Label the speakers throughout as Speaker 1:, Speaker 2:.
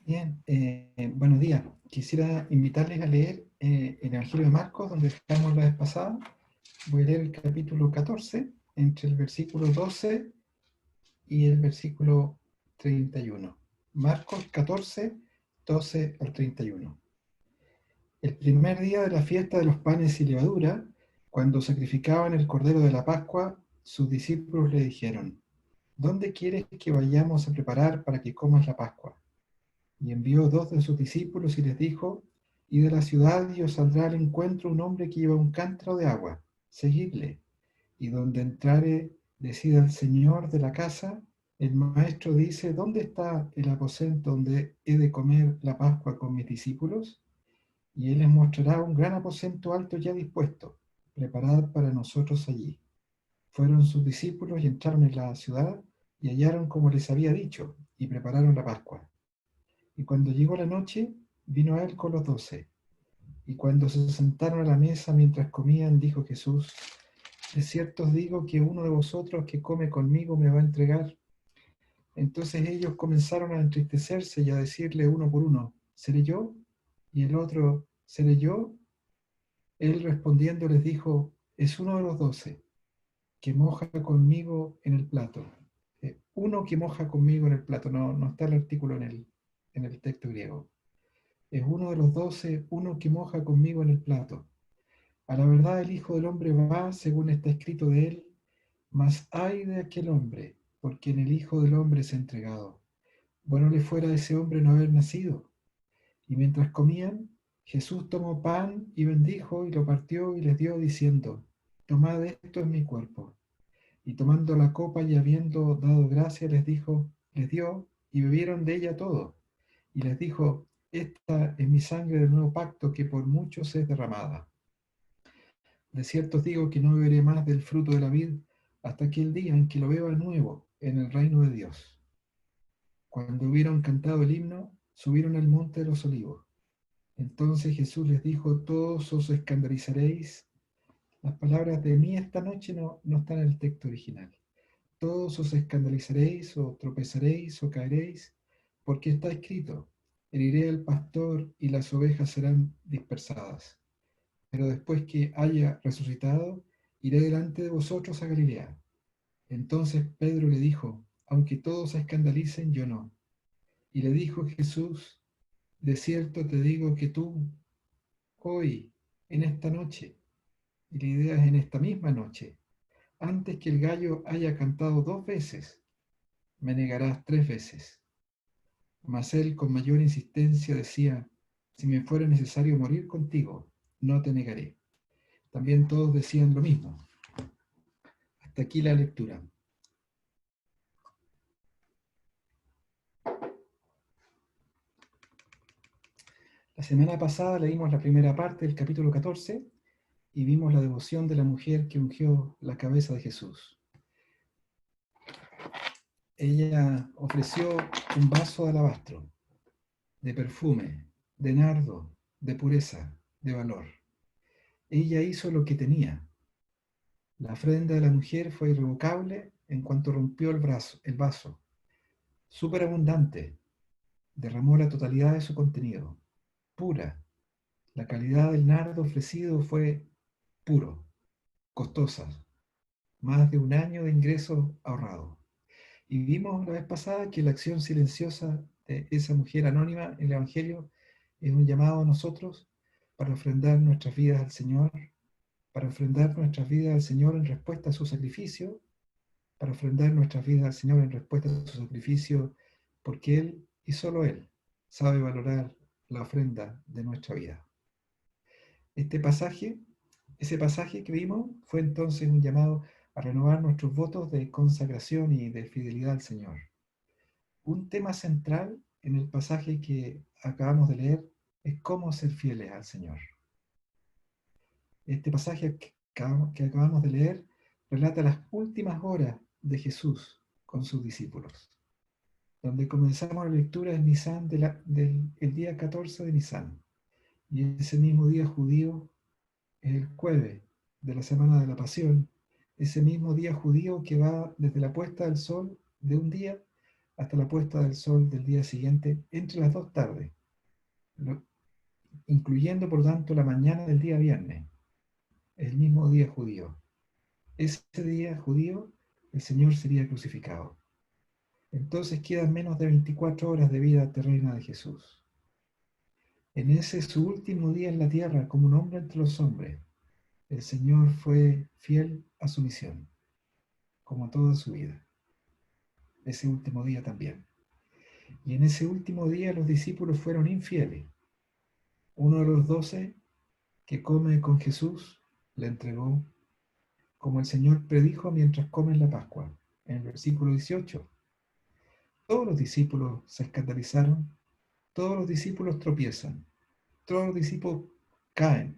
Speaker 1: Bien, buenos días. Quisiera invitarles a leer el Evangelio de Marcos, donde estamos la vez pasada. Voy a leer el capítulo 14, entre el versículo 12 y el versículo 31. Marcos 14, 12 al 31. El primer día de la fiesta de los panes y levadura, cuando sacrificaban el cordero de la Pascua, sus discípulos le dijeron: ¿Dónde quieres que vayamos a preparar para que comas la Pascua? Y envió dos de sus discípulos y les dijo: Id a la ciudad y os saldrá al encuentro un hombre que lleva un cántaro de agua. Seguidle. Y donde entrare, decid al señor de la casa: el maestro dice, ¿dónde está el aposento donde he de comer la Pascua con mis discípulos? Y él les mostrará un gran aposento alto ya dispuesto. Preparad para nosotros allí. Fueron sus discípulos y entraron en la ciudad y hallaron como les había dicho, y prepararon la Pascua. Y cuando llegó la noche, vino a él con los 12. Y cuando se sentaron a la mesa mientras comían, dijo Jesús: de cierto os digo que uno de vosotros que come conmigo me va a entregar. Entonces ellos comenzaron a entristecerse y a decirle uno por uno: ¿seré yo? Y el otro: ¿seré yo? Él respondiendo les dijo: es uno de los 12 que moja conmigo en el plato. Uno que moja conmigo en el plato, no está el artículo en el texto griego. Es uno de los 12, uno que moja conmigo en el plato. A la verdad el Hijo del Hombre va según está escrito de él, mas ay de aquel hombre, por quien el Hijo del Hombre es entregado. Bueno le fuera a ese hombre no haber nacido. Y mientras comían, Jesús tomó pan y bendijo y lo partió y les dio, diciendo: tomad, esto es mi cuerpo. Y tomando la copa y habiendo dado gracias, les dio, y bebieron de ella todo. Y les dijo: esta es mi sangre del nuevo pacto, que por muchos es derramada. De cierto os digo que no beberé más del fruto de la vid hasta aquel día en que lo beba nuevo en el reino de Dios. Cuando hubieron cantado el himno, subieron al monte de los olivos. Entonces Jesús les dijo: todos os escandalizaréis. Las palabras de mí esta noche no están en el texto original. Todos os escandalizaréis, o tropezaréis, o caeréis, porque está escrito: heriré al pastor y las ovejas serán dispersadas. Pero después que haya resucitado, iré delante de vosotros a Galilea. Entonces Pedro le dijo: aunque todos se escandalicen, yo no. Y le dijo Jesús: de cierto te digo que tú, hoy, en esta noche, y la idea es en esta misma noche, antes que el gallo haya cantado 2 veces, me negarás 3 veces. Mas él con mayor insistencia decía: si me fuera necesario morir contigo, no te negaré. También todos decían lo mismo. Hasta aquí la lectura. La semana pasada leímos la primera parte del capítulo 14 y vimos la devoción de la mujer que ungió la cabeza de Jesús. Ella ofreció un vaso de alabastro, de perfume, de nardo, de pureza, de valor. Ella hizo lo que tenía. La ofrenda de la mujer fue irrevocable en cuanto rompió el vaso, superabundante, derramó la totalidad de su contenido, pura. La calidad del nardo ofrecido fue puro, costosa, más de un año de ingresos ahorrados. Y vimos la vez pasada que la acción silenciosa de esa mujer anónima en el Evangelio es un llamado a nosotros para ofrendar nuestras vidas al Señor, para ofrendar nuestras vidas al Señor en respuesta a su sacrificio, para ofrendar nuestras vidas al Señor en respuesta a su sacrificio, porque Él y solo Él sabe valorar la ofrenda de nuestra vida. Este pasaje, ese pasaje que vimos, fue entonces un llamado a renovar nuestros votos de consagración y de fidelidad al Señor. Un tema central en el pasaje que acabamos de leer es cómo ser fieles al Señor. Este pasaje que acabamos de leer relata las últimas horas de Jesús con sus discípulos. Donde comenzamos la lectura en Nisan del día 14 de Nisan. Y ese mismo día judío es el jueves de la semana de la Pasión, ese mismo día judío que va desde la puesta del sol de un día hasta la puesta del sol del día siguiente, entre las 2 tardes, incluyendo por tanto la mañana del día viernes, el mismo día judío. Ese día judío, el Señor sería crucificado. Entonces quedan menos de 24 horas de vida terrena de Jesús. En ese su último día en la tierra, como un hombre entre los hombres, el Señor fue fiel a su misión, como toda su vida. Ese último día también. Y en ese último día los discípulos fueron infieles. Uno de los 12 que come con Jesús le entregó, como el Señor predijo mientras comen la Pascua, en el versículo 18. Todos los discípulos se escandalizaron, todos los discípulos tropiezan, todos los discípulos caen,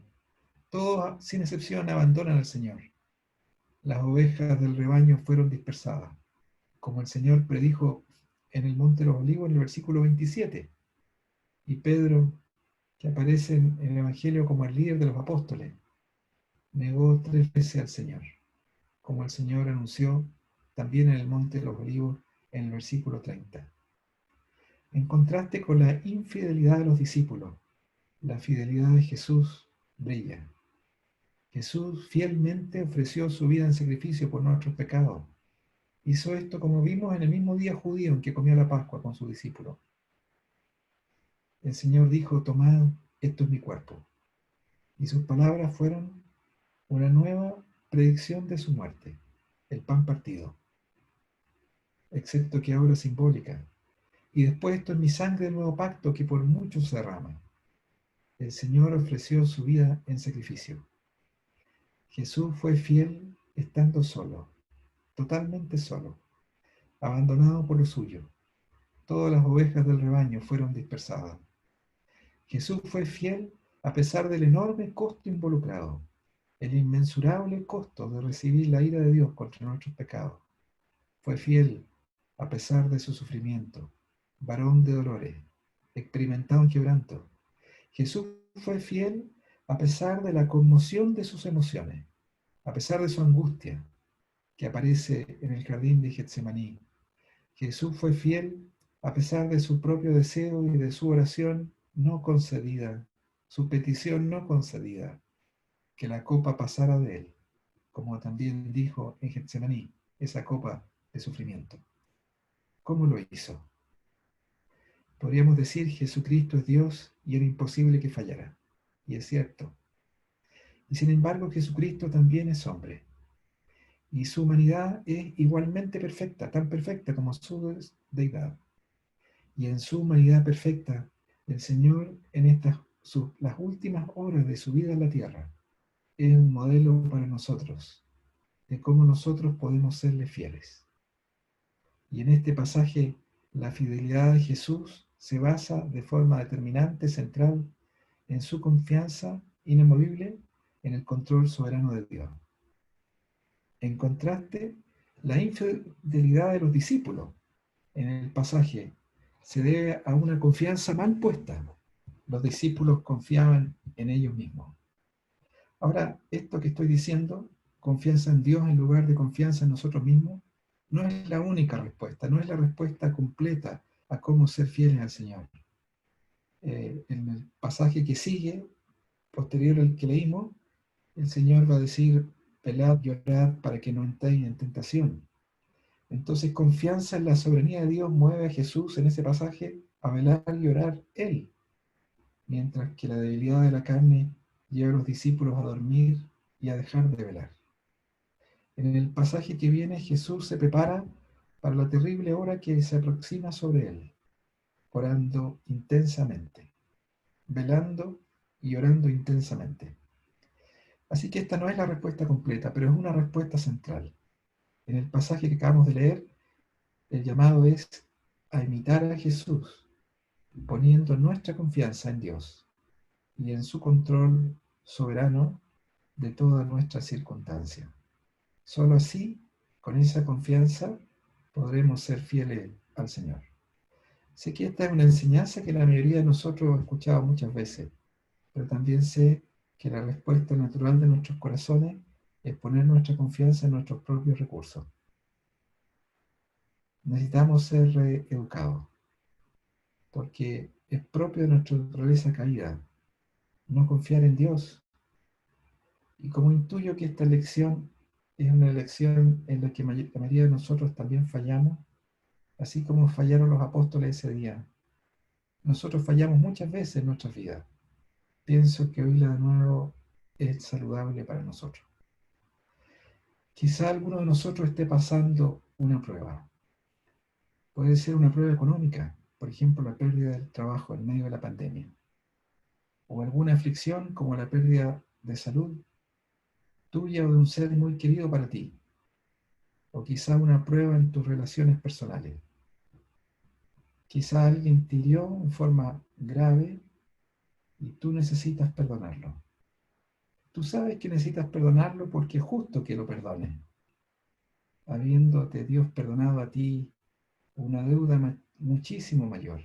Speaker 1: todos sin excepción abandonan al Señor. Las ovejas del rebaño fueron dispersadas, como el Señor predijo en el Monte de los Olivos en el versículo 27. Y Pedro, que aparece en el Evangelio como el líder de los apóstoles, negó 3 veces al Señor, como el Señor anunció también en el Monte de los Olivos en el versículo 30. En contraste con la infidelidad de los discípulos, la fidelidad de Jesús brilla. Jesús fielmente ofreció su vida en sacrificio por nuestros pecados. Hizo esto como vimos en el mismo día judío en que comió la Pascua con sus discípulos. El Señor dijo: tomad, esto es mi cuerpo. Y sus palabras fueron una nueva predicción de su muerte, el pan partido, excepto que ahora simbólica. Y después esto es mi sangre del nuevo pacto que por muchos se derrama. El Señor ofreció su vida en sacrificio. Jesús fue fiel estando solo, totalmente solo, abandonado por lo suyo. Todas las ovejas del rebaño fueron dispersadas. Jesús fue fiel a pesar del enorme costo involucrado, el inmensurable costo de recibir la ira de Dios contra nuestros pecados. Fue fiel a pesar de su sufrimiento, varón de dolores, experimentado en quebranto. Jesús fue fiel a pesar de la conmoción de sus emociones, a pesar de su angustia, que aparece en el jardín de Getsemaní. Jesús fue fiel a pesar de su propio deseo y de su oración no concedida, su petición no concedida, que la copa pasara de él, como también dijo en Getsemaní, esa copa de sufrimiento. ¿Cómo lo hizo? Podríamos decir: Jesucristo es Dios y era imposible que fallara. Y es cierto. Y sin embargo, Jesucristo también es hombre. Y su humanidad es igualmente perfecta, tan perfecta como su deidad. Y en su humanidad perfecta, el Señor, en las últimas horas de su vida en la tierra, es un modelo para nosotros de cómo nosotros podemos serle fieles. Y en este pasaje, la fidelidad de Jesús se basa de forma determinante, central, en su confianza inamovible en el control soberano de Dios. En contraste, la infidelidad de los discípulos en el pasaje se debe a una confianza mal puesta. Los discípulos confiaban en ellos mismos. Ahora, esto que estoy diciendo, confianza en Dios en lugar de confianza en nosotros mismos, no es la única respuesta, no es la respuesta completa a cómo ser fieles al Señor. En el pasaje que sigue, posterior al que leímos, el Señor va a decir: velad y orad para que no entréis en tentación. Entonces, confianza en la soberanía de Dios mueve a Jesús en ese pasaje a velar y orar Él, mientras que la debilidad de la carne lleva a los discípulos a dormir y a dejar de velar. En el pasaje que viene, Jesús se prepara para la terrible hora que se aproxima sobre Él, orando intensamente, velando y orando intensamente. Así que esta no es la respuesta completa, pero es una respuesta central. En el pasaje que acabamos de leer, el llamado es a imitar a Jesús, poniendo nuestra confianza en Dios y en su control soberano de todas nuestras circunstancias. Solo así, con esa confianza, podremos ser fieles al Señor. Sé que esta es una enseñanza que la mayoría de nosotros ha escuchado muchas veces, pero también sé que la respuesta natural de nuestros corazones es poner nuestra confianza en nuestros propios recursos. necesitamos ser reeducados, porque es propio de nuestra naturaleza caída no confiar en Dios. Y como intuyo que esta lección es una lección en la que la mayoría de nosotros también fallamos, así como fallaron los apóstoles ese día, nosotros fallamos muchas veces en nuestras vidas. Pienso que oírla de nuevo es saludable para nosotros. Quizá alguno de nosotros esté pasando una prueba. Puede ser una prueba económica, por ejemplo, la pérdida del trabajo en medio de la pandemia, o alguna aflicción como la pérdida de salud tuya o de un ser muy querido para ti, o quizá una prueba en tus relaciones personales. Quizá alguien te hirió en forma grave y tú necesitas perdonarlo. Tú sabes que necesitas perdonarlo porque es justo que lo perdones, habiéndote Dios perdonado a ti una deuda muchísimo mayor,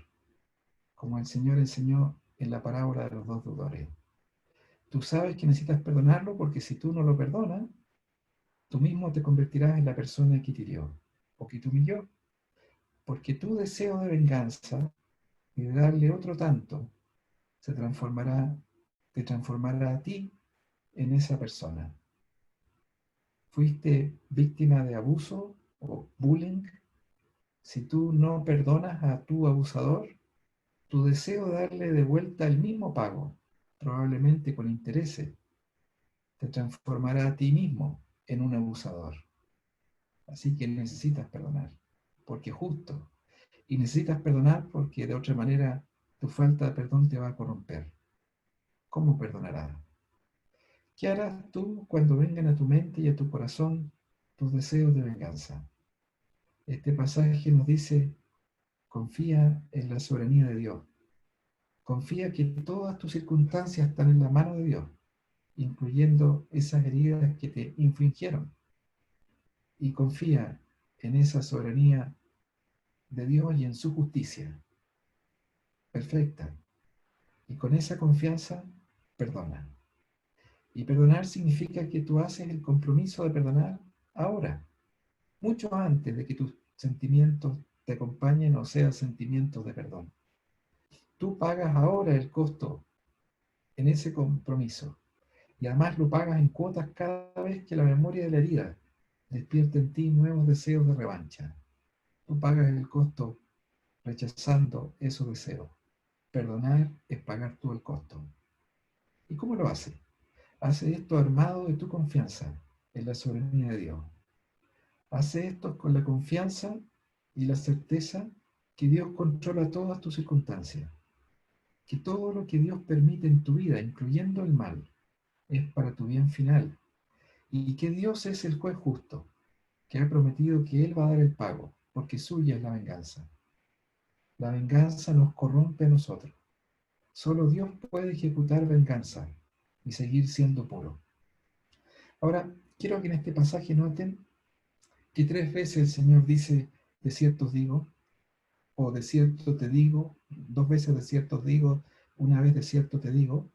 Speaker 1: como el Señor enseñó en la parábola de los dos deudores. Tú sabes que necesitas perdonarlo porque si tú no lo perdonas, tú mismo te convertirás en la persona que te hirió o que te humilló, porque tu deseo de venganza y de darle otro tanto se transformará, te transformará a ti en esa persona. Fuiste víctima de abuso o bullying. Si tú no perdonas a tu abusador, tu deseo de darle de vuelta el mismo pago, probablemente con intereses, te transformará a ti mismo en un abusador. Así que necesitas perdonar, porque es justo. Y necesitas perdonar porque de otra manera tu falta de perdón te va a corromper. ¿Cómo perdonarás? ¿Qué harás tú cuando vengan a tu mente y a tu corazón tus deseos de venganza? Este pasaje nos dice, confía en la soberanía de Dios. Confía que todas tus circunstancias están en la mano de Dios, incluyendo esas heridas que te infligieron. Y confía en esa soberanía de Dios y en su justicia perfecta. Y con esa confianza, perdona. Y perdonar significa que tú haces el compromiso de perdonar ahora, mucho antes de que tus sentimientos te acompañen o sean sentimientos de perdón. Tú pagas ahora el costo en ese compromiso y además lo pagas en cuotas cada vez que la memoria de la herida despierta en ti nuevos deseos de revancha. Tú pagas el costo rechazando esos deseos. Perdonar es pagar tú el costo. ¿Y cómo lo hace? Hace esto armado de tu confianza en la soberanía de Dios. Hace esto con la confianza y la certeza que Dios controla todas tus circunstancias, que todo lo que Dios permite en tu vida, incluyendo el mal, es para tu bien final, y que Dios es el juez justo, que ha prometido que Él va a dar el pago, porque suya es la venganza. La venganza nos corrompe a nosotros. Solo Dios puede ejecutar venganza y seguir siendo puro. Ahora, quiero que en este pasaje noten que 3 veces el Señor dice, de cierto os digo, o de cierto te digo, 2 veces de cierto os digo, una vez de cierto te digo.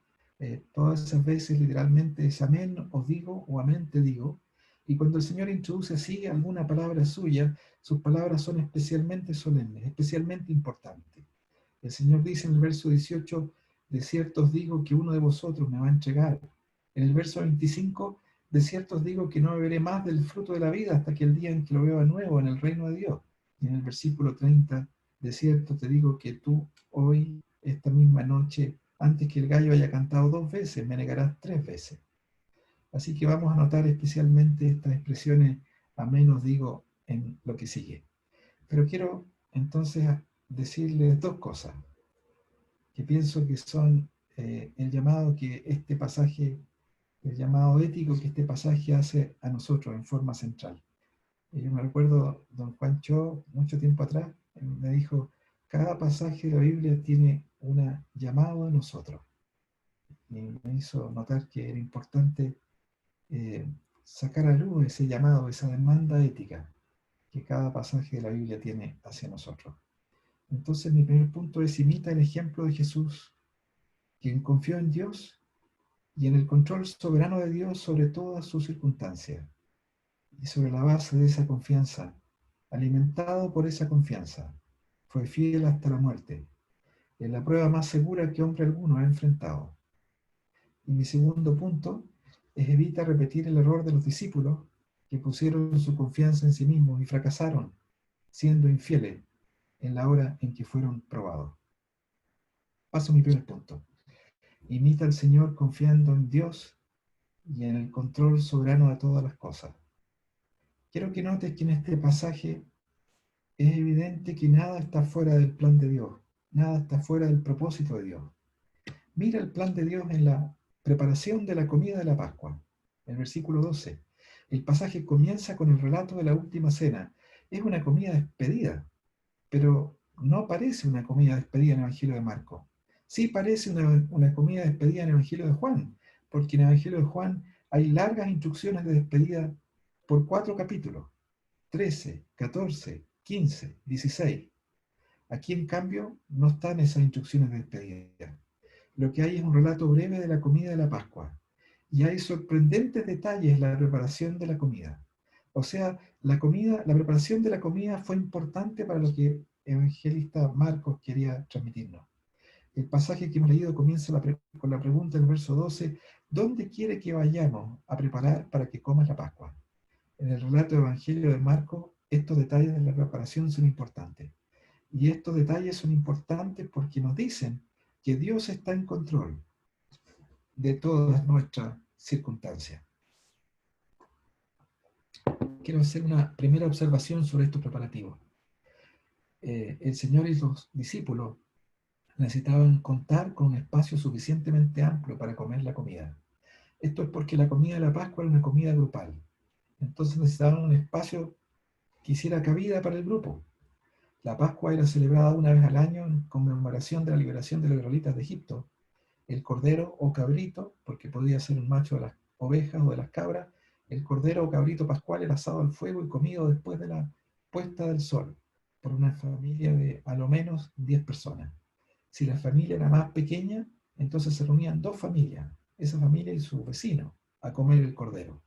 Speaker 1: Todas esas veces literalmente es amén os digo o amén te digo. Y cuando el Señor introduce así alguna palabra suya, sus palabras son especialmente solemnes, especialmente importantes. El Señor dice en el verso 18, de cierto os digo que uno de vosotros me va a entregar. En el verso 25, de cierto os digo que no beberé más del fruto de la vida hasta que el día en que lo beba nuevo en el reino de Dios. Y en el versículo 30, de cierto te digo que tú hoy, esta misma noche, antes que el gallo haya cantado 2 veces, me negarás 3 veces. Así que vamos a notar especialmente estas expresiones, amén os digo, en lo que sigue. Pero quiero entonces decirles 2 cosas que pienso que son el llamado que este pasaje, el llamado ético que este pasaje hace a nosotros en forma central. Yo me recuerdo, don Juan Cho, mucho tiempo atrás, me dijo, cada pasaje de la Biblia tiene un llamado a nosotros. Y me hizo notar que era importante eh, sacar a luz ese llamado, esa demanda ética que cada pasaje de la Biblia tiene hacia nosotros. Entonces mi primer punto es, imita el ejemplo de Jesús, quien confió en Dios y en el control soberano de Dios sobre todas sus circunstancias. Y sobre la base de esa confianza alimentado por esa confianza. Fue fiel hasta la muerte, en la prueba más segura que hombre alguno ha enfrentado. Y mi segundo punto es evita repetir el error de los discípulos que pusieron su confianza en sí mismos y fracasaron, siendo infieles en la hora en que fueron probados. Paso a mi primer punto. Imita al Señor confiando en Dios y en el control soberano de todas las cosas. Quiero que notes que en este pasaje es evidente que nada está fuera del plan de Dios, nada está fuera del propósito de Dios. Mira el plan de Dios en la preparación de la comida de la Pascua, el versículo 12. El pasaje comienza con el relato de la última cena. Es una comida despedida, pero no parece una comida despedida en el Evangelio de Marcos. Sí parece una comida despedida en el Evangelio de Juan, porque en el Evangelio de Juan hay largas instrucciones de despedida por 4 capítulos, 13, 14, 15, 16. Aquí, en cambio, no están esas instrucciones de despedida. Lo que hay es un relato breve de la comida de la Pascua, y hay sorprendentes detalles en la preparación de la comida. O sea, la preparación de la comida fue importante para lo que el evangelista Marcos quería transmitirnos. El pasaje que hemos leído comienza con la pregunta del verso 12: ¿dónde quiere que vayamos a preparar para que comas la Pascua? En el relato del Evangelio de Marcos, estos detalles de la preparación son importantes. Y estos detalles son importantes porque nos dicen que Dios está en control de todas nuestras circunstancias. Quiero hacer una primera observación sobre estos preparativos. El Señor y los discípulos necesitaban contar con un espacio suficientemente amplio para comer la comida. Esto es porque la comida de la Pascua era una comida grupal. Entonces necesitaban un espacio que hiciera cabida para el grupo. La Pascua era celebrada una vez al año en conmemoración de la liberación de los israelitas de Egipto. El cordero o cabrito, porque podía ser un macho de las ovejas o de las cabras, el cordero o cabrito pascual era asado al fuego y comido después de la puesta del sol, por una familia de a lo menos 10 personas. Si la familia era más pequeña, entonces se reunían 2 familias, esa familia y su vecino, a comer el cordero.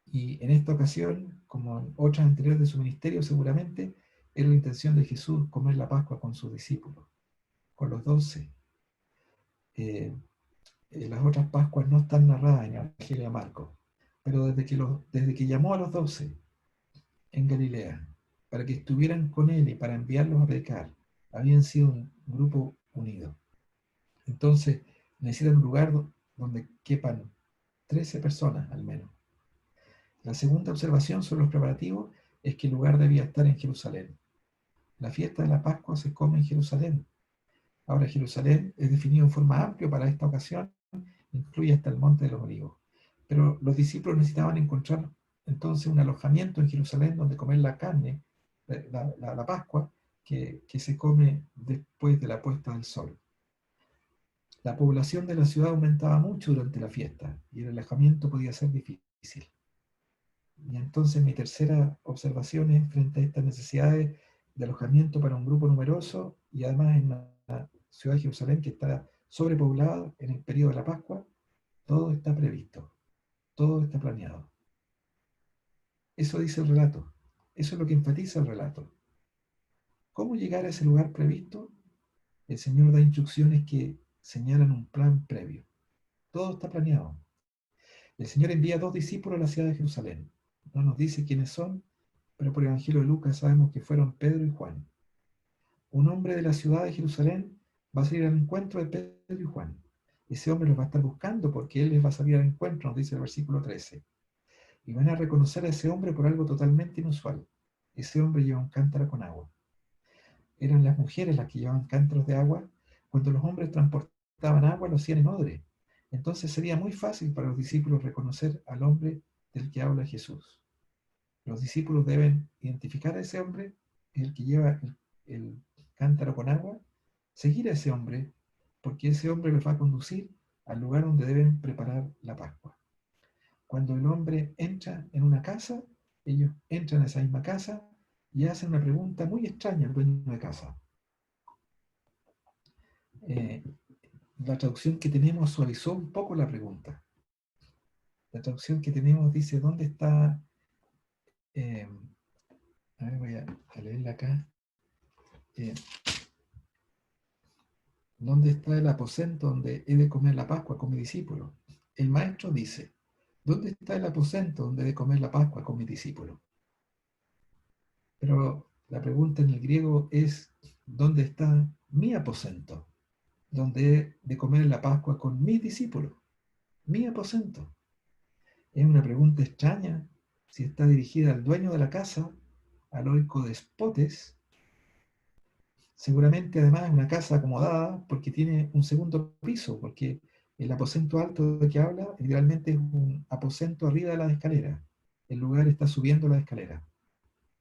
Speaker 1: Y en esta ocasión, como en otras anteriores de su ministerio, seguramente era la intención de Jesús comer la Pascua con sus discípulos, con los 12. Las otras Pascuas no están narradas en el Evangelio de Marcos, pero desde que llamó a los 12 en Galilea para que estuvieran con él y para enviarlos a predicar, habían sido un grupo unido. Entonces necesitan un lugar donde quepan 13 personas al menos. La segunda observación sobre los preparativos es que el lugar debía estar en Jerusalén. La fiesta de la Pascua se come en Jerusalén. Ahora Jerusalén es definido en forma amplia para esta ocasión, incluye hasta el Monte de los Olivos. Pero los discípulos necesitaban encontrar entonces un alojamiento en Jerusalén donde comer la carne, la Pascua, que se come después de la puesta del sol. La población de la ciudad aumentaba mucho durante la fiesta y el alojamiento podía ser difícil. Y entonces mi tercera observación es frente a estas necesidades de alojamiento para un grupo numeroso y además en la ciudad de Jerusalén que está sobrepoblada en el periodo de la Pascua, todo está previsto, todo está planeado. Eso dice el relato, eso es lo que enfatiza el relato. ¿Cómo llegar a ese lugar previsto? El Señor da instrucciones que señalan un plan previo. Todo está planeado. El Señor envía 2 discípulos a la ciudad de Jerusalén. No nos dice quiénes son, pero por el Evangelio de Lucas sabemos que fueron Pedro y Juan. Un hombre de la ciudad de Jerusalén va a salir al encuentro de Pedro y Juan. Ese hombre los va a estar buscando porque él les va a salir al encuentro, nos dice el versículo 13. Y van a reconocer a ese hombre por algo totalmente inusual. Ese hombre lleva un cántaro con agua. Eran las mujeres las que llevaban cántaros de agua. Cuando los hombres transportaban agua, lo hacían en odre. Entonces sería muy fácil para los discípulos reconocer al hombre del que habla Jesús. Los discípulos deben identificar a ese hombre, el que lleva el cántaro con agua, seguir a ese hombre, porque ese hombre los va a conducir al lugar donde deben preparar la Pascua. Cuando el hombre entra en una casa, ellos entran a esa misma casa y hacen una pregunta muy extraña al dueño de casa. La traducción que tenemos suavizó un poco la pregunta. La traducción que tenemos dice: ¿dónde está A ver, voy a leerla acá. ¿Dónde está el aposento donde he de comer la Pascua con mi discípulo? El maestro dice, ¿dónde está el aposento donde he de comer la Pascua con mi discípulo? Pero la pregunta en el griego es, ¿dónde está mi aposento? Donde he de comer la Pascua con mis discípulos. Mi aposento. Es una pregunta extraña si está dirigida al dueño de la casa, al oikodespotes. Seguramente además es una casa acomodada porque tiene un segundo piso, porque el aposento alto de que habla literalmente es un aposento arriba de la escalera. El lugar está subiendo la escalera.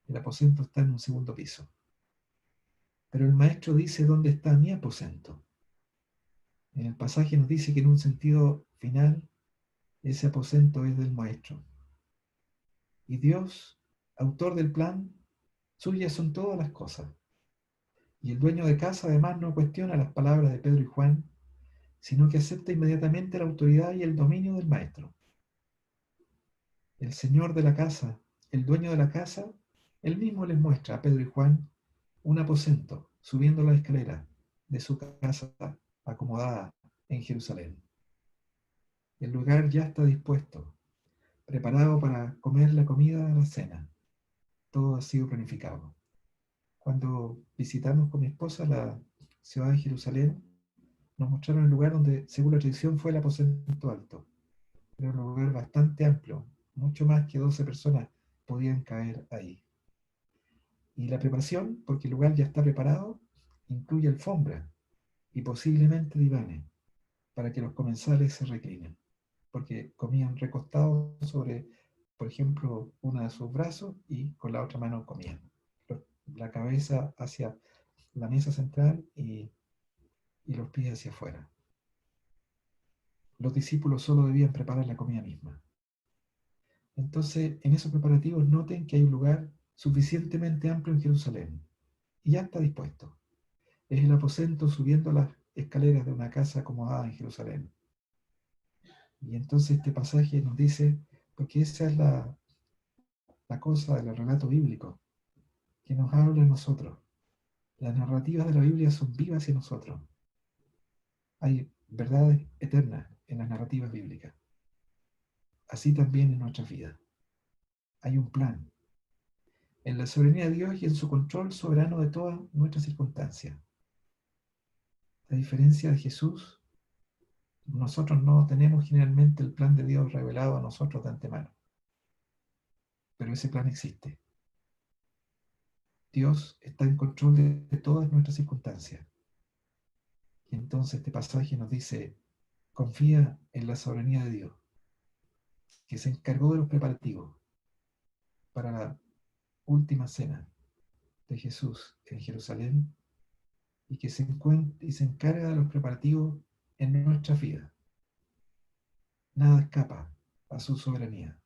Speaker 1: El aposento está en un segundo piso. Pero el maestro dice dónde está mi aposento. En el pasaje nos dice que en un sentido final ese aposento es del maestro. Y Dios, autor del plan, suyas son todas las cosas. Y el dueño de casa además no cuestiona las palabras de Pedro y Juan, sino que acepta inmediatamente la autoridad y el dominio del maestro. El señor de la casa, el dueño de la casa, él mismo les muestra a Pedro y Juan un aposento subiendo la escalera de su casa acomodada en Jerusalén. El lugar ya está dispuesto, preparado para comer la comida de la cena. Todo ha sido planificado. Cuando visitamos con mi esposa la ciudad de Jerusalén, nos mostraron el lugar donde, según la tradición, fue el aposento alto. Era un lugar bastante amplio, mucho más que 12 personas podían caer ahí. Y la preparación, porque el lugar ya está preparado, incluye alfombra y posiblemente divanes para que los comensales se reclinen, porque comían recostados sobre, por ejemplo, uno de sus brazos y con la otra mano comían. La cabeza hacia la mesa central y los pies hacia afuera. Los discípulos solo debían preparar la comida misma. Entonces, en esos preparativos noten que hay un lugar suficientemente amplio en Jerusalén y ya está dispuesto. Es el aposento subiendo las escaleras de una casa acomodada en Jerusalén. Y entonces este pasaje nos dice, porque esa es la cosa del relato bíblico, que nos habla a nosotros. Las narrativas de la Biblia son vivas en nosotros. Hay verdades eternas en las narrativas bíblicas. Así también en nuestras vidas. Hay un plan en la soberanía de Dios y en su control soberano de todas nuestras circunstancias. A diferencia de Jesús, nosotros no tenemos generalmente el plan de Dios revelado a nosotros de antemano, pero ese plan existe. Dios está en control de todas nuestras circunstancias. Y entonces este pasaje nos dice, confía en la soberanía de Dios, que se encargó de los preparativos para la última cena de Jesús en Jerusalén y que se encarga de los preparativos en nuestra vida. Nada escapa a su soberanía,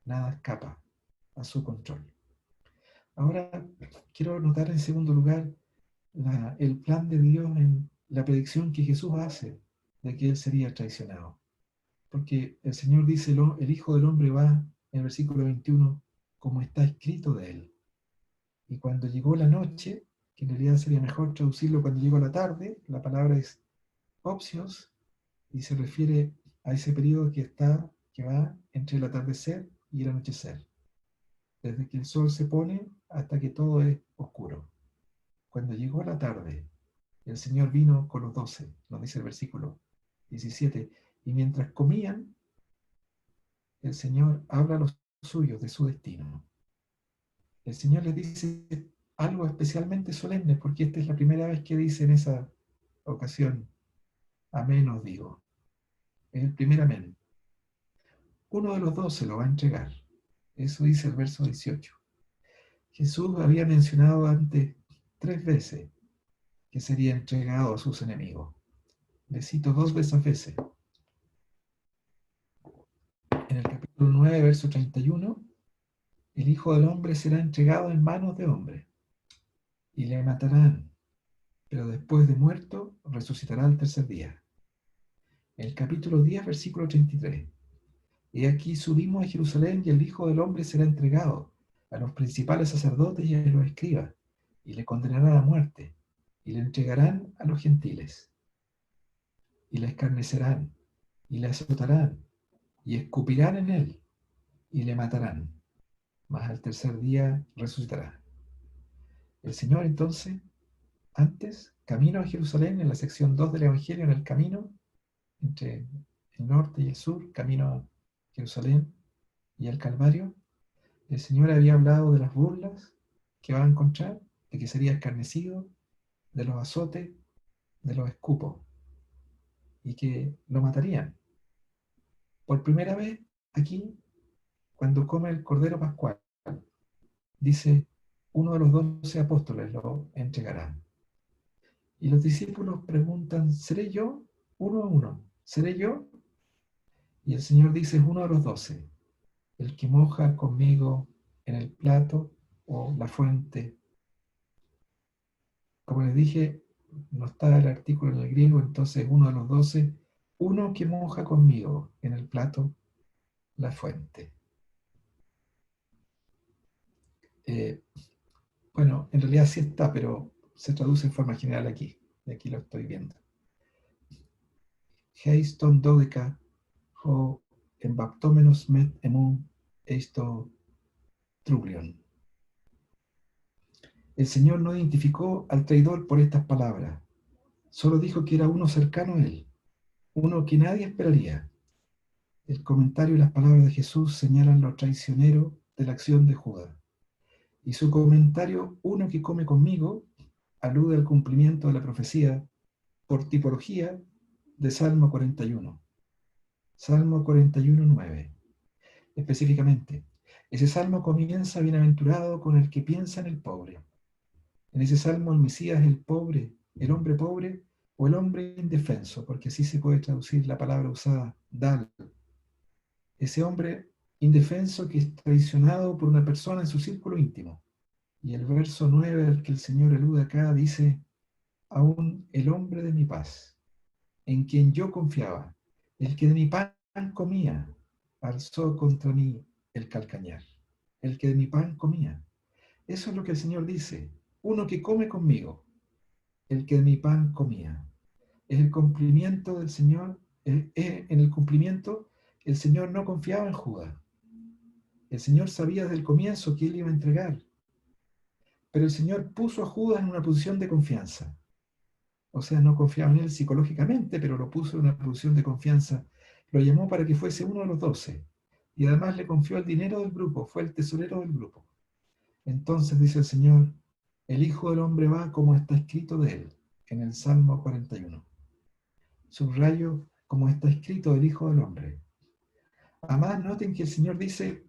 Speaker 1: nada escapa a su control. Ahora quiero notar en segundo lugar el plan de Dios en la predicción que Jesús hace de que Él sería traicionado. Porque el Señor dice, el Hijo del Hombre va, en el versículo 21, como está escrito de Él. Y cuando llegó la noche, que en realidad sería mejor traducirlo cuando llegó la tarde, la palabra es opsios, y se refiere a ese periodo que va entre el atardecer y el anochecer. Desde que el sol se pone hasta que todo es oscuro. Cuando llegó la tarde, el Señor vino con los 12, nos dice el versículo 17, y mientras comían, el Señor habla a los suyos de su destino. El Señor les dice algo especialmente solemne, porque esta es la primera vez que dice en esa ocasión, amén os digo. Es el primer amén. Uno de los 12 lo va a entregar. Eso dice el verso 18. Jesús había mencionado antes 3 veces que sería entregado a sus enemigos. Le cito 2 de esas veces. En el capítulo 9, verso 31, el Hijo del Hombre será entregado en manos de hombres y le matarán, pero después de muerto resucitará al tercer día. En el capítulo 10, versículo 33, y aquí subimos a Jerusalén y el Hijo del Hombre será entregado a los principales sacerdotes y a los escribas, y le condenarán a muerte, y le entregarán a los gentiles, y le escarnecerán, y le azotarán, y escupirán en él, y le matarán, mas al tercer día resucitará. El Señor entonces, antes, camino a Jerusalén, en la sección 2 del Evangelio, en el camino entre el norte y el sur, camino a Jerusalén y al Calvario, el Señor había hablado de las burlas que va a encontrar, de que sería escarnecido, de los azotes, de los escupos, y que lo matarían. Por primera vez, aquí, cuando come el Cordero Pascual, dice, uno de los 12 apóstoles lo entregará. Y los discípulos preguntan, ¿seré yo? Uno a uno, ¿seré yo? Y el Señor dice, es uno de los 12, el que moja conmigo en el plato o la fuente. Como les dije, no está el artículo en el griego, entonces uno de los 12, uno que moja conmigo en el plato, la fuente. Eh, bueno, en realidad sí está, pero se traduce en forma general aquí. Y aquí lo estoy viendo. Heiston dodica o embaptómenos met emun eisto truglion. El Señor no identificó al traidor por estas palabras. Solo dijo que era uno cercano a él, uno que nadie esperaría. El comentario y las palabras de Jesús señalan lo traicionero de la acción de Judas. Y su comentario, uno que come conmigo, alude al cumplimiento de la profecía por tipología de Salmo 41. Salmo 41, 9. Específicamente, ese salmo comienza bienaventurado con el que piensa en el pobre. En ese salmo el Mesías es el pobre, el hombre pobre o el hombre indefenso, porque así se puede traducir la palabra usada, dal. Ese hombre indefenso que es traicionado por una persona en su círculo íntimo. Y el verso 9 al que el Señor alude acá dice, aún el hombre de mi paz, en quien yo confiaba, el que de mi pan comía, alzó contra mí el calcañar. El que de mi pan comía. Eso es lo que el Señor dice. Uno que come conmigo, el que de mi pan comía. Es el cumplimiento del Señor. En el cumplimiento, el Señor no confiaba en Judas. El Señor sabía desde el comienzo que él iba a entregar. Pero el Señor puso a Judas en una posición de confianza. O sea, no confiaba en él psicológicamente, pero lo puso en una posición de confianza. Lo llamó para que fuese uno de los 12. Y además le confió el dinero del grupo, fue el tesorero del grupo. Entonces dice el Señor, el Hijo del Hombre va como está escrito de él, en el Salmo 41. Subrayo como está escrito del Hijo del Hombre. Además, noten que el Señor dice,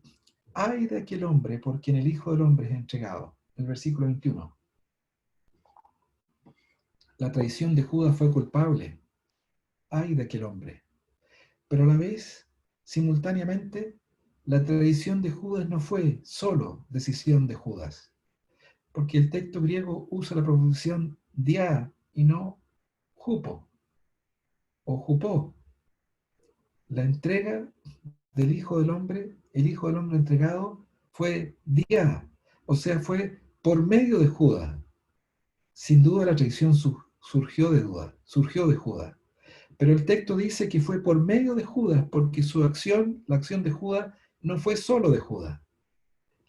Speaker 1: ay de aquel hombre por quien el Hijo del Hombre es entregado. El versículo 21. La traición de Judas fue culpable. Ay de aquel hombre. Pero a la vez, simultáneamente, la traición de Judas no fue solo decisión de Judas, porque el texto griego usa la proposición dia y no jupo o jupó. La entrega del Hijo del Hombre, el Hijo del Hombre entregado, fue dia, o sea, fue por medio de Judas. Sin duda la traición surgió de Judas. Pero el texto dice que fue por medio de Judas, porque su acción, la acción de Judas, no fue solo de Judas.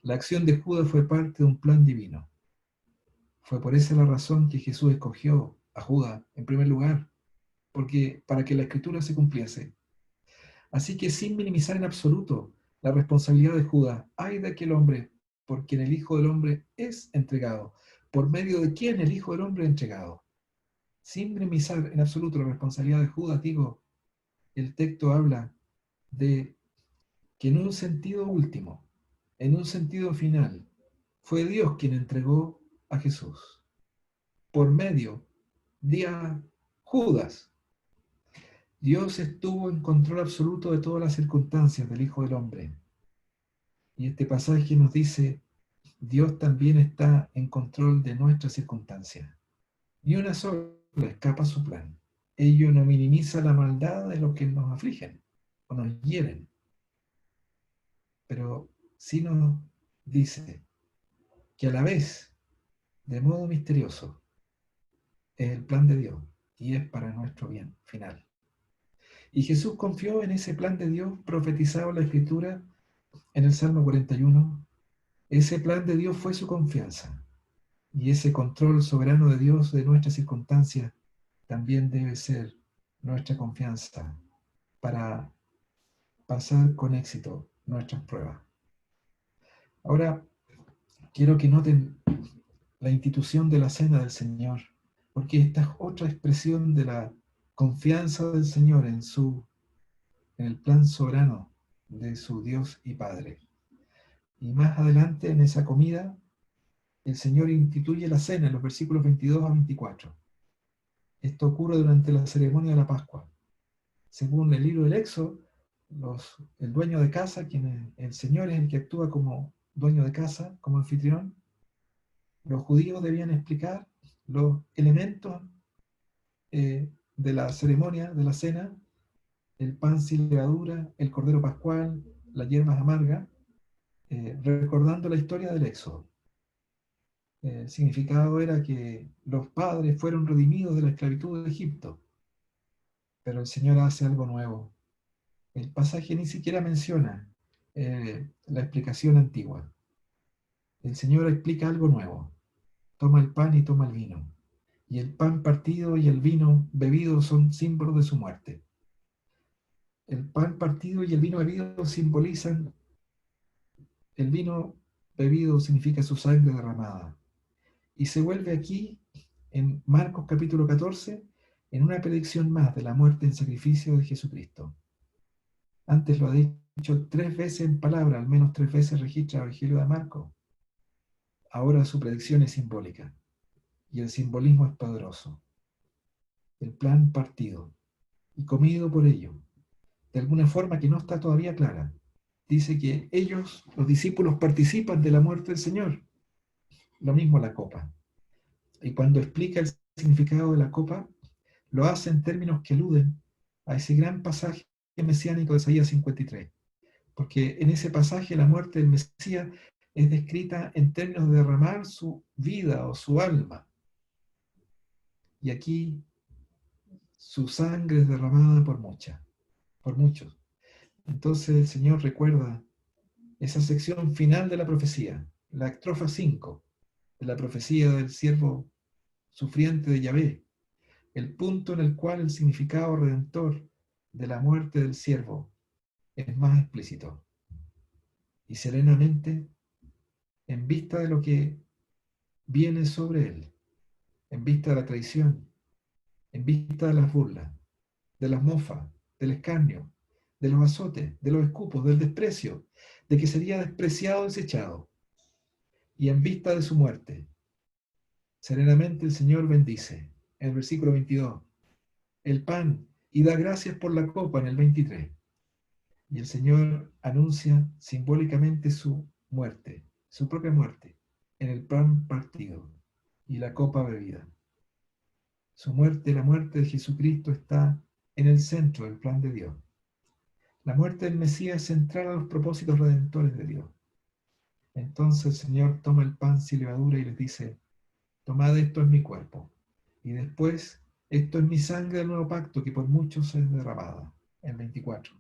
Speaker 1: La acción de Judas fue parte de un plan divino. Fue por esa la razón que Jesús escogió a Judas en primer lugar, porque para que la escritura se cumpliese. Así que sin minimizar en absoluto la responsabilidad de Judas, ay de aquel hombre por quien el Hijo del Hombre es entregado, por medio de quien el Hijo del Hombre es entregado. Sin minimizar en absoluto la responsabilidad de Judas, digo, el texto habla de que en un sentido último, en un sentido final, fue Dios quien entregó a Jesús. Por medio de Judas. Dios estuvo en control absoluto de todas las circunstancias del Hijo del Hombre. Y este pasaje nos dice, Dios también está en control de nuestras circunstancias. Ni una sola escapa a su plan. Ello no minimiza la maldad de los que nos afligen o nos hieren. Pero sí nos dice, que a la vez, de modo misterioso, es el plan de Dios y es para nuestro bien final. Y Jesús confió en ese plan de Dios profetizado en la Escritura en el Salmo 41. Ese plan de Dios fue su confianza. Y ese control soberano de Dios de nuestras circunstancias también debe ser nuestra confianza para pasar con éxito nuestras pruebas. Ahora, quiero que noten la institución de la cena del Señor, porque esta es otra expresión de la confianza del Señor en el plan soberano de su Dios y Padre. Y más adelante en esa comida, el Señor instituye la cena en los versículos 22 a 24. Esto ocurre durante la ceremonia de la Pascua. Según el libro del Éxodo, el dueño de casa, el Señor es el que actúa como dueño de casa, como anfitrión, los judíos debían explicar los elementos de la ceremonia, de la cena, el pan sin levadura, el cordero pascual, las hierbas amargas, recordando la historia del Éxodo. El significado era que los padres fueron redimidos de la esclavitud de Egipto, pero el Señor hace algo nuevo. El pasaje ni siquiera menciona la explicación antigua. El Señor explica algo nuevo. Toma el pan y toma el vino. Y el pan partido y el vino bebido son símbolos de su muerte. El pan partido y el vino bebido simbolizan, el vino bebido significa su sangre derramada. Y se vuelve aquí, en Marcos capítulo 14, en una predicción más de la muerte en sacrificio de Jesucristo. Antes lo ha dicho 3 veces en palabra, al menos 3 veces registra el Evangelio de Marcos. Ahora su predicción es simbólica y el simbolismo es poderoso. El plan partido y comido por ellos, de alguna forma que no está todavía clara. Dice que ellos, los discípulos, participan de la muerte del Señor. Lo mismo la copa. Y cuando explica el significado de la copa, lo hace en términos que aluden a ese gran pasaje mesiánico de Isaías 53. Porque en ese pasaje la muerte del Mesías es descrita en términos de derramar su vida o su alma. Y aquí su sangre es derramada por muchos. Entonces el Señor recuerda esa sección final de la profecía, la estrofa 5 de la profecía del siervo sufriente de Yahvé, el punto en el cual el significado redentor de la muerte del siervo es más explícito. Y serenamente, en vista de lo que viene sobre él, en vista de la traición, en vista de las burlas, de las mofas, del escarnio, de los azotes, de los escupos, del desprecio, de que sería despreciado y desechado, y en vista de su muerte, serenamente el Señor bendice, en el versículo 22, el pan y da gracias por la copa en el 23. Y el Señor anuncia simbólicamente su muerte, su propia muerte, en el pan partido y la copa bebida. Su muerte, la muerte de Jesucristo, está en el centro del plan de Dios. La muerte del Mesías es central a los propósitos redentores de Dios. Entonces el Señor toma el pan sin levadura y les dice: tomad, esto es mi cuerpo. Y después, esto es mi sangre del nuevo pacto, que por muchos es derramada. El 24.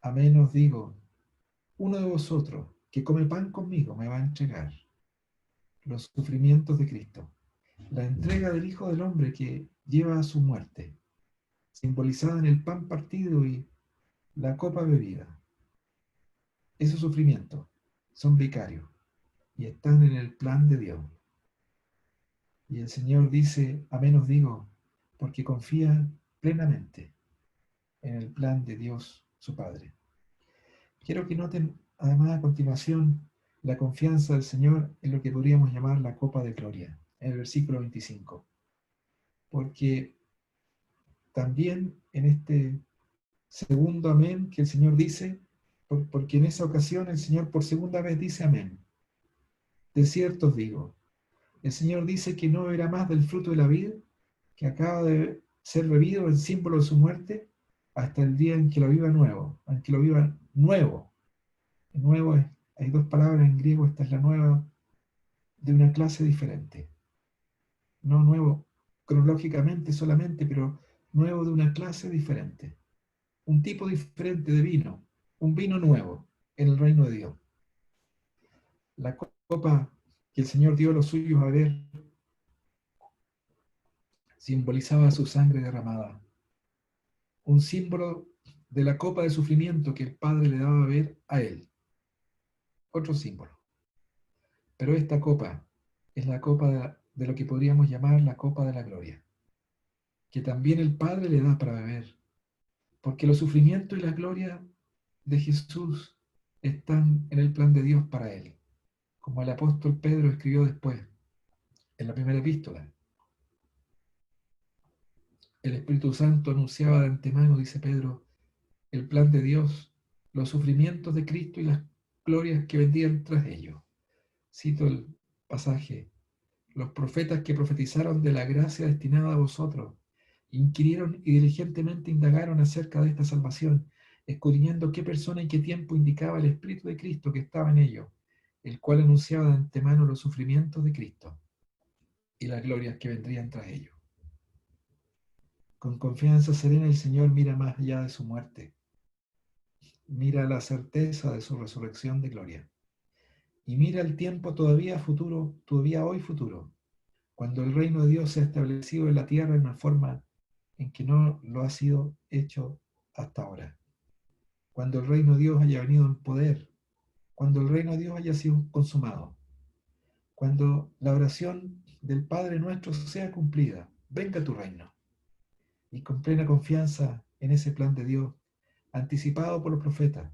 Speaker 1: Amén os digo, uno de vosotros que come pan conmigo me va a entregar los sufrimientos de Cristo, la entrega del Hijo del Hombre que lleva a su muerte, simbolizada en el pan partido y la copa bebida. Esos sufrimientos son vicarios y están en el plan de Dios. Y el Señor dice: amén os digo, porque confía plenamente en el plan de Dios, su Padre. Quiero que noten además a continuación la confianza del Señor en lo que podríamos llamar la copa de gloria, en el versículo 25. Porque también en este segundo amén que el Señor dice, porque en esa ocasión el Señor por segunda vez dice amén. De cierto os digo, el Señor dice que no beberá más del fruto de la vid, que acaba de ser bebido en símbolo de su muerte, hasta el día en que lo viva nuevo, en que lo viva nuevo. Nuevo es Hay dos palabras en griego, esta es la nueva, de una clase diferente. No nuevo cronológicamente solamente, pero nuevo de una clase diferente. Un tipo diferente de vino, un vino nuevo en el reino de Dios. La copa que el Señor dio a los suyos a beber simbolizaba su sangre derramada, un símbolo de la copa de sufrimiento que el Padre le daba a beber a él. Otro símbolo. Pero esta copa es la copa de lo que podríamos llamar la copa de la gloria, que también el Padre le da para beber, porque los sufrimientos y la gloria de Jesús están en el plan de Dios para él, como el apóstol Pedro escribió después, en la primera epístola. El Espíritu Santo anunciaba de antemano, dice Pedro, el plan de Dios, los sufrimientos de Cristo y las glorias que vendrían tras ellos. Cito el pasaje: los profetas que profetizaron de la gracia destinada a vosotros, inquirieron y diligentemente indagaron acerca de esta salvación, escudriñando qué persona y qué tiempo indicaba el Espíritu de Cristo que estaba en ellos, el cual anunciaba de antemano los sufrimientos de Cristo y las glorias que vendrían tras ellos. Con confianza serena el Señor mira más allá de su muerte, mira la certeza de su resurrección de gloria, y mira el tiempo todavía futuro, todavía hoy futuro, cuando el reino de Dios se ha establecido en la tierra en una forma en que no lo ha sido hecho hasta ahora. Cuando el reino de Dios haya venido en poder, cuando el reino de Dios haya sido consumado, cuando la oración del Padre nuestro sea cumplida, venga tu reino. Y con plena confianza en ese plan de Dios, anticipado por los profetas,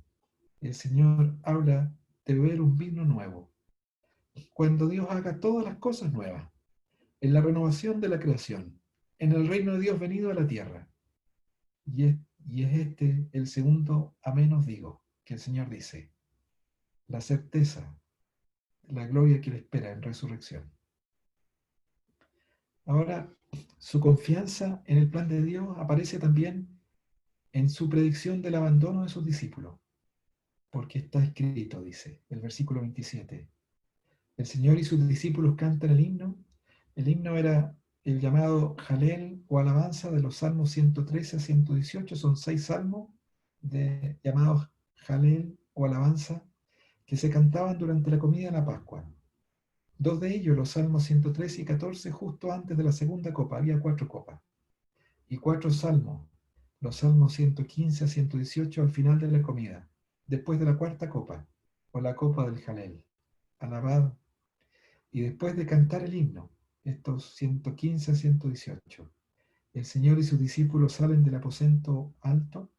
Speaker 1: el Señor habla de beber un vino nuevo. Cuando Dios haga todas las cosas nuevas, en la renovación de la creación, en el reino de Dios venido a la tierra. Y es este el segundo amén os digo, que el Señor dice, la certeza, la gloria que le espera en resurrección. Ahora, su confianza en el plan de Dios aparece también en su predicción del abandono de sus discípulos, porque está escrito, dice el versículo 27, el Señor y sus discípulos cantan el himno era el llamado Jalel o alabanza de los salmos 113 a 118, son 6 salmos llamados Jalel o alabanza que se cantaban durante la comida de la Pascua. Dos de ellos, los salmos 113 y 14, justo antes de la segunda copa, había 4 copas, y 4 salmos, los salmos 115 a 118 al final de la comida, después de la cuarta copa, o la copa del Jalel, alabad, y después de cantar el himno, estos 115 a 118, el Señor y sus discípulos salen del aposento alto,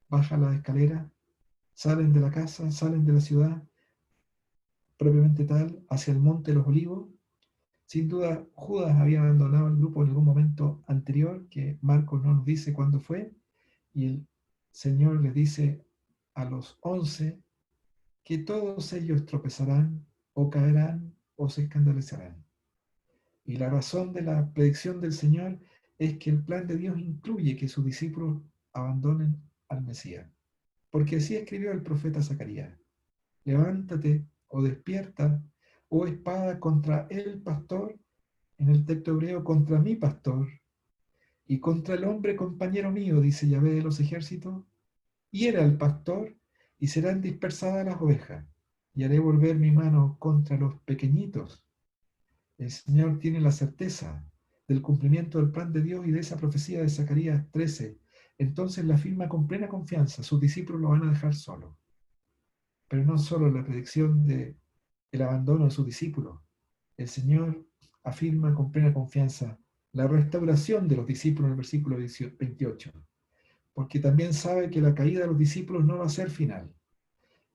Speaker 1: bajan la escalera, salen de la casa, salen de la ciudad, propiamente tal, hacia el monte de los olivos. Sin duda, Judas había abandonado el grupo en algún momento anterior, que Marcos no nos dice cuándo fue, y el Señor les dice a los 11 que todos ellos tropezarán, o caerán, o se escandalizarán. Y la razón de la predicción del Señor es que el plan de Dios incluye que sus discípulos abandonen al Mesías. Porque así escribió el profeta Zacarías: levántate o despierta, oh espada, contra el pastor, en el texto hebreo, contra mi pastor, y contra el hombre compañero mío, dice Yahvé de los ejércitos, hiera al pastor, y serán dispersadas las ovejas, y haré volver mi mano contra los pequeñitos. El Señor tiene la certeza del cumplimiento del plan de Dios y de esa profecía de Zacarías 13. Entonces la afirma con plena confianza, sus discípulos lo van a dejar solo. Pero no solo la predicción del abandono de sus discípulos, el Señor afirma con plena confianza la restauración de los discípulos en el versículo 28, porque también sabe que la caída de los discípulos no va a ser final.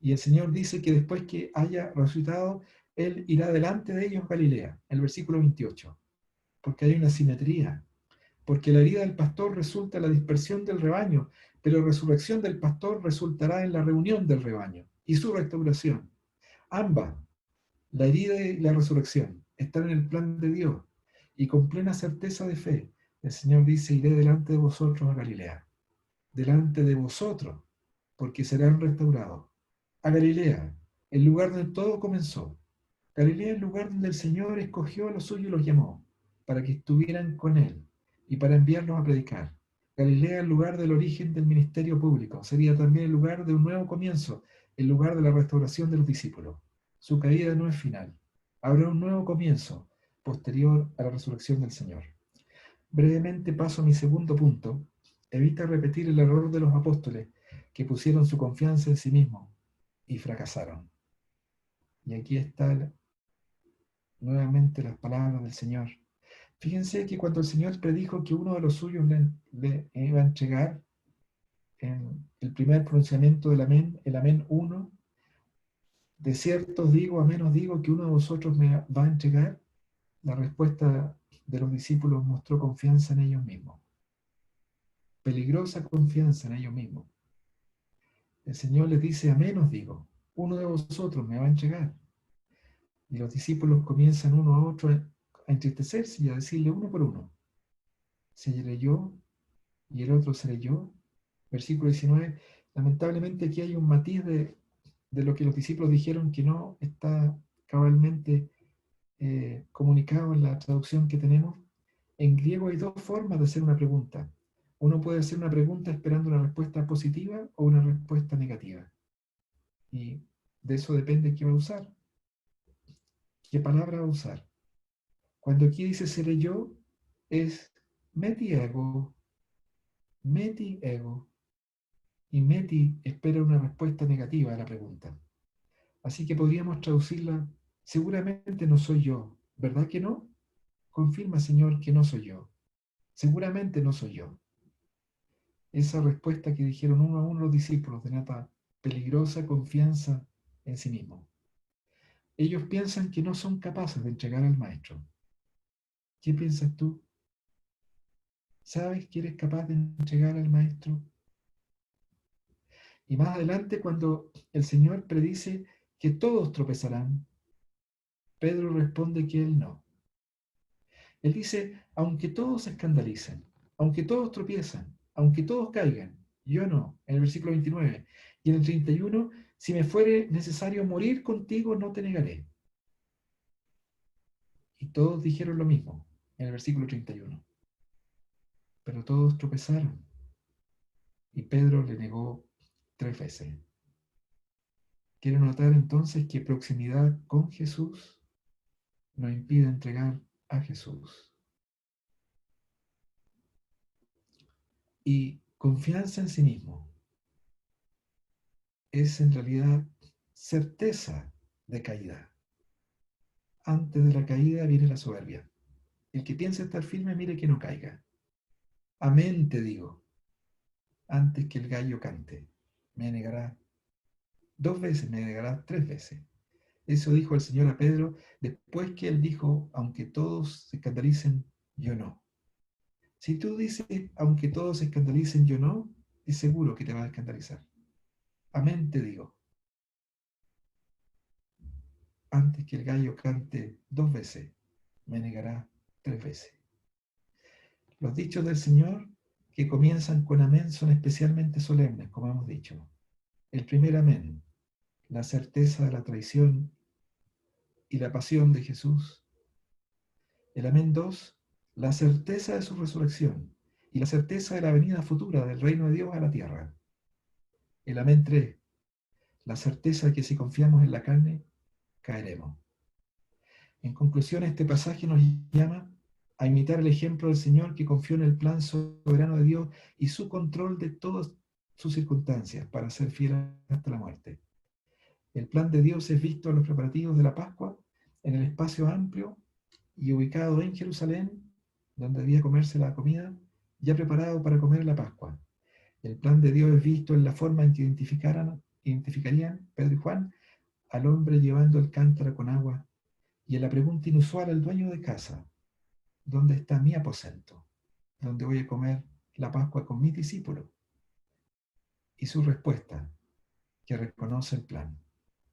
Speaker 1: Y el Señor dice que después que haya resucitado, Él irá delante de ellos a Galilea, el versículo 28, porque hay una simetría, porque la herida del pastor resulta en la dispersión del rebaño, pero la resurrección del pastor resultará en la reunión del rebaño y su restauración. Ambas, la herida y la resurrección, están en el plan de Dios, y con plena certeza de fe, el Señor dice: iré delante de vosotros a Galilea, delante de vosotros, porque serán restaurados. A Galilea, el lugar donde todo comenzó. Galilea es el lugar donde el Señor escogió a los suyos y los llamó, para que estuvieran con Él y para enviarlos a predicar. Galilea es el lugar del origen del ministerio público. Sería también el lugar de un nuevo comienzo, el lugar de la restauración de los discípulos. Su caída no es final. Habrá un nuevo comienzo, posterior a la resurrección del Señor. Brevemente paso a mi segundo punto. Evita repetir el error de los apóstoles, que pusieron su confianza en sí mismos y fracasaron. Y aquí están nuevamente las palabras del Señor. Fíjense que cuando el Señor predijo que uno de los suyos le iba a entregar en el primer pronunciamiento del amén, el amén 1, de cierto os digo, amén os digo, que uno de vosotros me va a entregar, la respuesta de los discípulos mostró confianza en ellos mismos. Peligrosa confianza en ellos mismos. El Señor les dice, amén os digo, uno de vosotros me va a entregar. Y los discípulos comienzan uno a otro a entristecerse y a decirle uno por uno, seré yo y el otro seré yo. Versículo 19, lamentablemente aquí hay un matiz de lo que los discípulos dijeron que no está cabalmente comunicado en la traducción que tenemos. En griego hay dos formas de hacer una pregunta. Uno puede hacer una pregunta esperando una respuesta positiva o una respuesta negativa. Y de eso depende qué va a usar, qué palabra va a usar. Cuando aquí dice seré yo, es meti ego, meti ego. Y meti espera una respuesta negativa a la pregunta. Así que podríamos traducirla, seguramente no soy yo, ¿verdad que no? Confirma, Señor, que no soy yo. Seguramente no soy yo. Esa respuesta que dijeron uno a uno los discípulos denota peligrosa confianza en sí mismos. Ellos piensan que no son capaces de entregar al Maestro. ¿Qué piensas tú? ¿Sabes que eres capaz de entregar al Maestro? Y más adelante, cuando el Señor predice que todos tropezarán, Pedro responde que él no. Él dice, aunque todos se escandalicen, aunque todos tropiezan, aunque todos caigan, yo no, en el versículo 29. Y en el 31, si me fuere necesario morir contigo, no te negaré. Y todos dijeron lo mismo, en el versículo 31. Pero todos tropezaron. Y Pedro le negó 3 veces. Quiero notar entonces que proximidad con Jesús nos impide entregar a Jesús. Y confianza en sí mismo es en realidad certeza de caída. Antes de la caída viene la soberbia. El que piensa estar firme, mire que no caiga. Amén te digo, antes que el gallo cante, me negará 2 veces, me negará 3 veces. Eso dijo el Señor a Pedro después que él dijo, aunque todos se escandalicen, yo no. Si tú dices, aunque todos se escandalicen, yo no, es seguro que te vas a escandalizar. Amén te digo, antes que el gallo cante 2 veces, me negará 3 veces. Los dichos del Señor que comienzan con amén son especialmente solemnes, como hemos dicho. El primer amén, la certeza de la traición y la pasión de Jesús. El amén 2, la certeza de su resurrección y la certeza de la venida futura del reino de Dios a la tierra. El amén 3, la certeza de que si confiamos en la carne, caeremos. En conclusión, este pasaje nos llama a imitar el ejemplo del Señor que confió en el plan soberano de Dios y su control de todas sus circunstancias para ser fiel hasta la muerte. El plan de Dios es visto en los preparativos de la Pascua, en el espacio amplio y ubicado en Jerusalén, donde debía comerse la comida, ya preparado para comer la Pascua. El plan de Dios es visto en la forma en que identificarían Pedro y Juan al hombre llevando el cántaro con agua y en la pregunta inusual al dueño de casa, ¿dónde está mi aposento? ¿Dónde voy a comer la Pascua con mis discípulos? Y su respuesta, que reconoce el plan,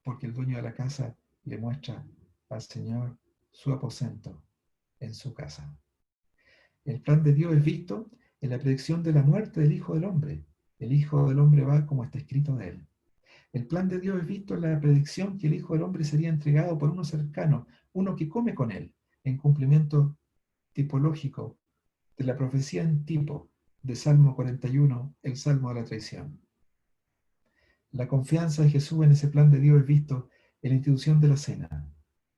Speaker 1: porque el dueño de la casa le muestra al Señor su aposento en su casa. El plan de Dios es visto en la predicción de la muerte del Hijo del Hombre. El Hijo del Hombre va como está escrito de él. El plan de Dios es visto en la predicción que el Hijo del Hombre sería entregado por uno cercano, uno que come con él, en cumplimiento tipológico de la profecía en tipo de Salmo 41, el Salmo de la traición. La confianza de Jesús en ese plan de Dios es visto en la institución de la cena,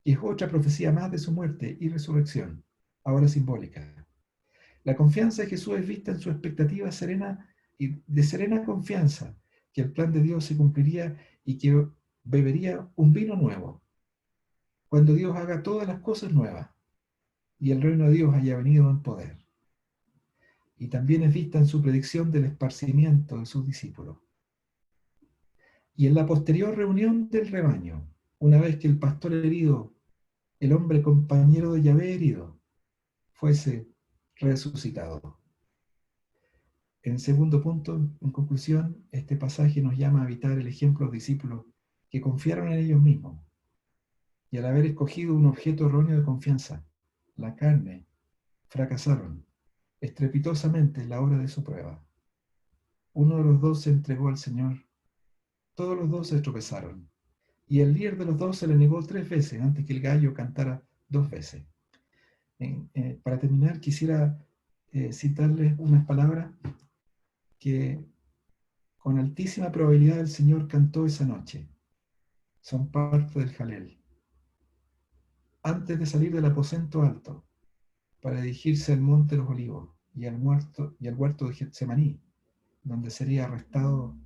Speaker 1: y es otra profecía más de su muerte y resurrección, ahora simbólica. La confianza de Jesús es vista en su expectativa serena y de serena confianza que el plan de Dios se cumpliría y que bebería un vino nuevo, cuando Dios haga todas las cosas nuevas y el reino de Dios haya venido en poder. Y también es vista en su predicción del esparcimiento de sus discípulos. Y en la posterior reunión del rebaño, una vez que el pastor herido, el hombre compañero de Yahvé herido, fuese resucitado. En segundo punto, en conclusión, este pasaje nos llama a evitar el ejemplo de los discípulos que confiaron en ellos mismos y al haber escogido un objeto erróneo de confianza, la carne, fracasaron estrepitosamente en la hora de su prueba. Uno de los dos se entregó al Señor, todos los dos se tropezaron, y el líder de los dos se le negó 3 veces antes que el gallo cantara 2 veces. Para terminar, quisiera citarles unas palabras que con altísima probabilidad el Señor cantó esa noche. Son parte del Jalel. Antes de salir del aposento alto, para dirigirse al monte de los olivos y al huerto de Getsemaní, donde sería arrestado